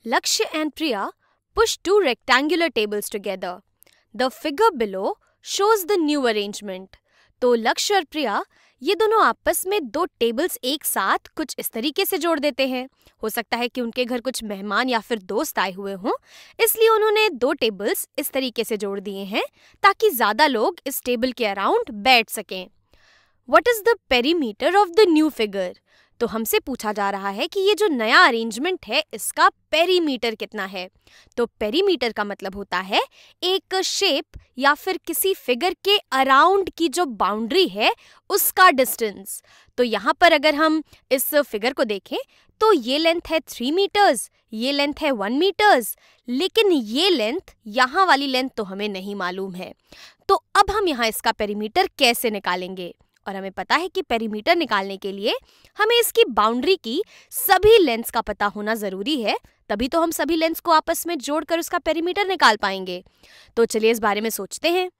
Lakshya and Priya push two rectangular tables together. The figure below shows the new arrangement. तो लक्ष्य और प्रिया ये दोनों आपस में दो टेबल्स एक साथ कुछ इस तरीके से जोड़ देते हैं. हो सकता है कि उनके घर कुछ मेहमान या फिर दोस्त आए हुए हों, इसलिए उन्होंने दो टेबल्स इस तरीके से जोड़ दिए हैं ताकि ज़्यादा लोग इस टेबल के अराउंड बैठ सकें. What is the perimeter of the new figure? तो हमसे पूछा जा रहा है कि ये जो नया अरेंजमेंट है इसका पेरीमीटर कितना है. तो पेरीमीटर का मतलब होता है एक शेप या फिर किसी फिगर के अराउंड की जो बाउंड्री है उसका डिस्टेंस. तो यहाँ पर अगर हम इस फिगर को देखें तो ये लेंथ है 3 मीटर्स, ये लेंथ है 1 मीटर्स, लेकिन ये लेंथ यहाँ वाली लेंथ तो हमें नहीं मालूम है. तो अब हम यहाँ इसका पेरीमीटर कैसे निकालेंगे? और हमें पता है कि पेरीमीटर निकालने के लिए हमें इसकी बाउंड्री की सभी लेंथ्स का पता होना ज़रूरी है, तभी तो हम सभी लेंथ्स को आपस में जोड़कर उसका पेरीमीटर निकाल पाएंगे. तो चलिए इस बारे में सोचते हैं.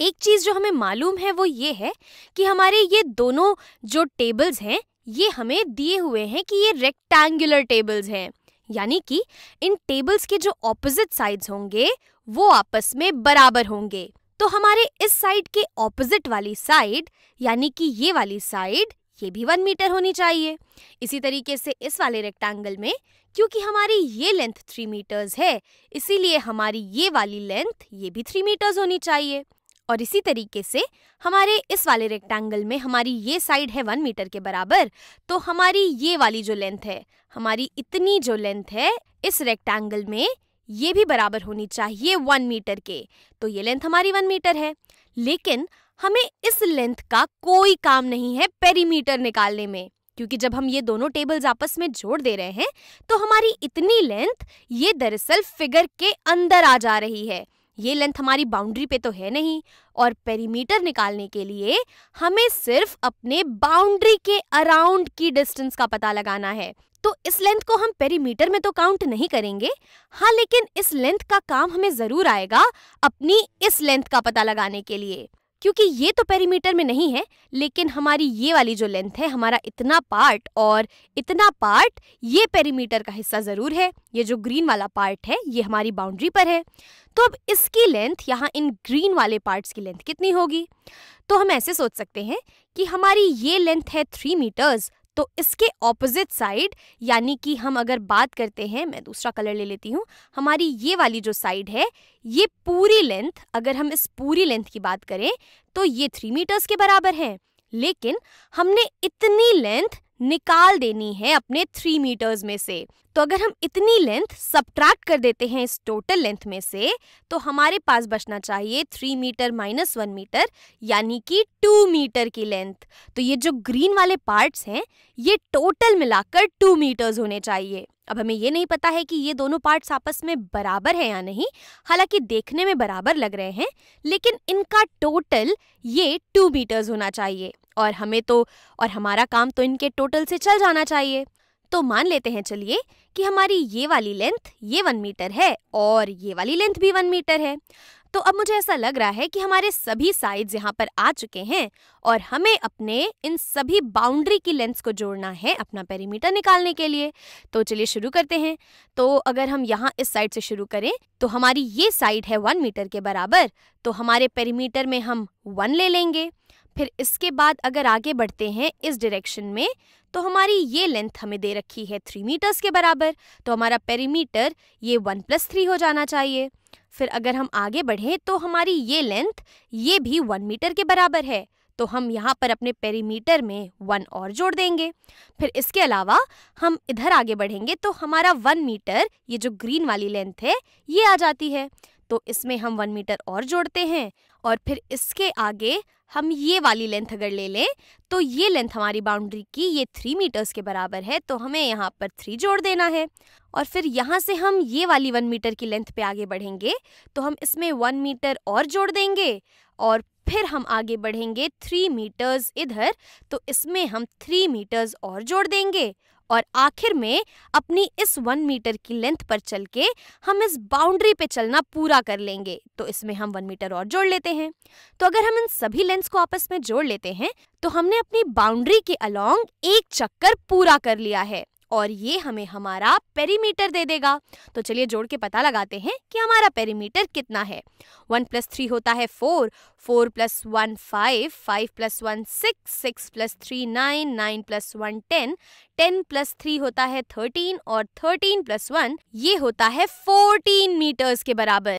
एक चीज़ जो हमें मालूम है वो ये है कि हमारे ये दोनों जो टेबल्स हैं ये हमें दिए हुए हैं कि ये रेक्टेंगुलर टेबल्स हैं, यानी कि इन टेबल्स के जो ऑपोजिट साइड्स होंगे वो आपस में बराबर होंगे. तो हमारे इस साइड के ऑपोजिट वाली साइड यानी कि ये वाली साइड ये भी 1 मीटर होनी चाहिए. इसी तरीके से इस वाले रेक्टेंगल में क्योंकि हमारी ये लेंथ 3 मीटर्स है इसीलिए हमारी ये वाली लेंथ ये भी 3 मीटर्स होनी चाहिए. और इसी तरीके से हमारे इस वाले रेक्टेंगल में हमारी ये साइड है 1 मीटर के बराबर, तो हमारी ये वाली जो लेंथ है, हमारी इतनी जो लेंथ है इस रेक्टेंगल में ये भी बराबर होनी चाहिए 1 मीटर के. तो ये लेंथ हमारी 1 मीटर है, लेकिन हमें इस लेंथ का कोई काम नहीं है पेरीमीटर निकालने में, क्योंकि जब हम ये दोनों टेबल्स आपस में जोड़ दे रहे हैं तो हमारी इतनी लेंथ ये दरअसल फिगर के अंदर आ जा रही है. ये लेंथ हमारी बाउंड्री पे तो है नहीं, और पेरीमीटर निकालने के लिए हमें सिर्फ अपने बाउंड्री के अराउंड की डिस्टेंस का पता लगाना है. तो इस लेंथ को हम पेरीमीटर में तो काउंट नहीं करेंगे, हाँ, लेकिन इस लेंथ का काम हमें ज़रूर आएगा अपनी इस लेंथ का पता लगाने के लिए, क्योंकि ये तो पेरीमीटर में नहीं है, लेकिन हमारी ये वाली जो लेंथ है, हमारा इतना पार्ट और इतना पार्ट ये पेरीमीटर का हिस्सा ज़रूर है. ये जो ग्रीन वाला पार्ट है ये हमारी बाउंड्री पर है. तो अब इसकी लेंथ यहाँ इन ग्रीन वाले पार्ट्स की लेंथ कितनी होगी? तो हम ऐसे सोच सकते हैं कि हमारी ये लेंथ है 3 मीटर्स, तो इसके ऑपोजिट साइड यानी कि हम अगर बात करते हैं, मैं दूसरा कलर ले लेती हूँ, हमारी ये वाली जो साइड है ये पूरी लेंथ, अगर हम इस पूरी लेंथ की बात करें तो ये 3 मीटर्स के बराबर है, लेकिन हमने इतनी लेंथ निकाल देनी है अपने 3 मीटर्स में से. तो अगर हम इतनी लेंथ सब्ट्रैक्ट कर देते हैं इस टोटल लेंथ में से तो हमारे पास बचना चाहिए 3 मीटर माइनस 1 मीटर यानी कि 2 मीटर की लेंथ. तो ये जो ग्रीन वाले पार्ट्स हैं ये टोटल मिलाकर 2 मीटर्स होने चाहिए. अब हमें ये नहीं पता है कि ये दोनों पार्ट्स आपस में बराबर हैं या नहीं, हालांकि देखने में बराबर लग रहे हैं, लेकिन इनका टोटल ये 2 मीटर्स होना चाहिए और हमारा काम तो इनके टोटल से चल जाना चाहिए. तो मान लेते हैं चलिए कि हमारी ये वाली लेंथ ये 1 मीटर है और ये वाली लेंथ भी 1 मीटर है. तो अब मुझे ऐसा लग रहा है कि हमारे सभी साइड्स यहाँ पर आ चुके हैं और हमें अपने इन सभी बाउंड्री की लेंथ्स को जोड़ना है अपना पेरीमीटर निकालने के लिए. तो चलिए शुरू करते हैं. तो अगर हम यहाँ इस साइड से शुरू करें तो हमारी ये साइड है 1 मीटर के बराबर, तो हमारे पेरीमीटर में हम 1 ले लेंगे. फिर इसके बाद अगर आगे बढ़ते हैं इस डायरेक्शन में तो हमारी ये लेंथ हमें दे रखी है 3 मीटर्स के बराबर, तो हमारा पेरीमीटर ये 1 + 3 हो जाना चाहिए. फिर अगर हम आगे बढ़ें तो हमारी ये लेंथ ये भी 1 मीटर के बराबर है, तो हम यहाँ पर अपने पेरीमीटर में 1 और जोड़ देंगे. फिर इसके अलावा हम इधर आगे बढ़ेंगे तो हमारा 1 मीटर ये जो ग्रीन वाली लेंथ है ये आ जाती है, तो इसमें हम 1 मीटर और जोड़ते हैं. और फिर इसके आगे हम ये वाली लेंथ अगर ले लें तो ये लेंथ हमारी बाउंड्री की ये 3 मीटर्स के बराबर है, तो हमें यहाँ पर 3 जोड़ देना है. और फिर यहाँ से हम ये वाली 1 मीटर की लेंथ पे आगे बढ़ेंगे तो हम इसमें 1 मीटर और जोड़ देंगे और फिर हम आगे बढ़ेंगे 3 मीटर्स इधर, तो इसमें हम 3 मीटर्स और जोड़ देंगे और आखिर में अपनी इस 1 मीटर की लेंथ पर चल के हम इस बाउंड्री पे चलना पूरा कर लेंगे, तो इसमें हम 1 मीटर और जोड़ लेते हैं. तो अगर हम इन सभी लेंथ्स को आपस में जोड़ लेते हैं तो हमने अपनी बाउंड्री के अलोंग एक चक्कर पूरा कर लिया है और ये हमें हमारा पेरीमीटर दे देगा। तो चलिए जोड़ के पता लगाते हैं कि हमारा पेरीमीटर कितना है। 1 + 3 होता है 4, 4 + 1 5, 5 + 1 6, 6 + 3 9, 9 + 1 10, 10 + 3 होता है 13 और 13 + 1 ये होता है 14 मीटर्स के बराबर।